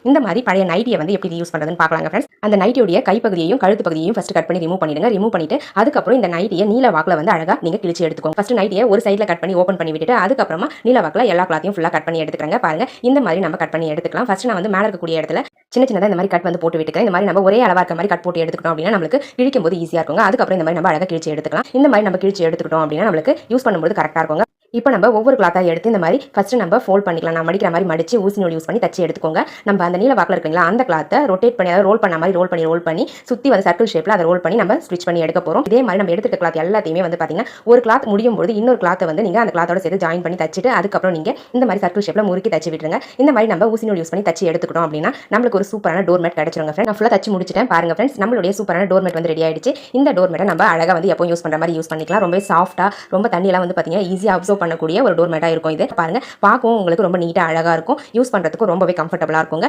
இந்த மாதிரி பழைய நைட்டியை வந்து எப்படி யூஸ் பண்ணுறதுன்னு பார்க்கலாங்க ஃப்ரெண்ட்ஸ். அந்த நைட்டியோடைய கைப்பகுதியையும் கழுத்து பகுதியையும் ஃபர்ஸ்ட் கட் பண்ணி ரிமூவ் பண்ணிடுங்க. ரிமூவ் பண்ணிட்டு அதுக்கப்புறம் இந்த நைட்டியை நீல வாக்கில் வந்து அழகாக நீங்கள் கிழிச்சு எடுத்துக்கோங்க. ஃபர்ஸ்ட் நைட்டியை ஒரு சைடில் கட் பண்ணி ஓப்பன் பண்ணி விட்டுட்டு அதுக்கப்புறமா நீல வாக்கில் எல்லா கிளாத்தையும் ஃபுல்லாக கட் பண்ணி எடுத்துக்கிறேங்க. பாருங்க இந்த மாதிரி நம்ம கட் பண்ணி எடுத்துக்கலாம். ஃபர்ஸ்ட் நான் வந்து மேலே இருக்கக்கூடிய இடத்துல சின்னதாக இந்த மாதிரி கட் வந்து போட்டு விட்டுக்கிறேன். இந்த மாதிரி நம்ம ஒரே அளவாக இருக்க மாதிரி கட் போட்டு எடுத்துக்கிட்டோம் அப்படின்னா நம்மளுக்கு கிழிக்கும் போது ஈஸியாக இருக்கும். அதுக்கப்புறம் இந்த மாதிரி நம்ம அழகாக கிழிச்சு எடுத்துக்கலாம். இந்த மாதிரி நம்ம கிழிச்சு எடுத்துக்கிட்டோம் அப்படின்னா நம்மளுக்கு யூஸ் பண்ணும்போது கரெக்டாக இருக்கும். இப்போ நம்ம ஒவ்வொரு கிளாத்தாக எடுத்து இந்த மாதிரி ஃபர்ஸ்ட் நம்ம ஃபோல்ட் பண்ணிக்கலாம். நான் மடிக்கிற மாதிரி மடிச்சு ஊசி நூல் யூஸ் பண்ணி தச்சு எடுத்துக்கோங்க. நம்ம அந்த நீல வாக்கில் இருக்குங்களா அந்த கிளாத்தை ரொட்டேட் பண்ணி அதாவது ரோல் பண்ண மாதிரி ரோல் பண்ணி சுற்றி வந்து சர்க்கிள் ஷேப்பில் அதை ரோல் பண்ணி நம்ம ஸ்டிச் பண்ணி எடுக்க போகிறோம். இதே மாதிரி நம்ம எடுத்துக்க கிளாத் எல்லாத்தையுமே வந்து பார்த்தீங்கன்னா ஒரு கிளாத் முடியும் போது இன்னொரு கிளாத்தை வந்து நீங்கள் அந்த கிளாத்தோட சேர்த்து ஜாயின் பண்ணி தச்சுட்டு அதுக்கப்புறம் நீங்கள் இந்த மாதிரி சர்க்கிள் ஷேப்பில் முறுக்கி தச்சு விட்டுருங்க. இந்த மாதிரி நம்ம ஊசி நூல் யூஸ் பண்ணி தச்சு எடுத்துக்கிட்டோம் அப்படின்னா நம்மளுக்கு ஒரு சூப்பரான டோர்மேட் கிடைச்சிருங்க ஃப்ரெண்ட். நான் ஃபுல்லாக தச்சு முடிச்சிட்டேன். பாருங்க ஃப்ரெண்ட்ஸ், நம்மளுடைய சூப்பரான டோர்மேட் வந்து ரெடி ஆயிடுச்சு. இந்த டோர்மேட்டை நம்ம அழகாக வந்து எப்போ யூஸ் பண்ணுற மாதிரி யூஸ் பண்ணிக்கலாம். ரொம்ப சாஃப்ட்டாக ரொம்ப தண்ணியெல்லாம் வந்து பார்த்தீங்கன்னா ஈஸியாக அப்சர்வ் பண்ணக்கூடிய ஒரு டோர்மேட் இருக்கும். இது பாருங்க பார்க்கவும் உங்களுக்கு ரொம்ப நீட்டா அழகா இருக்கும். யூஸ் பண்றதுக்கு ரொம்பவே கம்ஃபர்ட்டபிளா இருக்குங்க.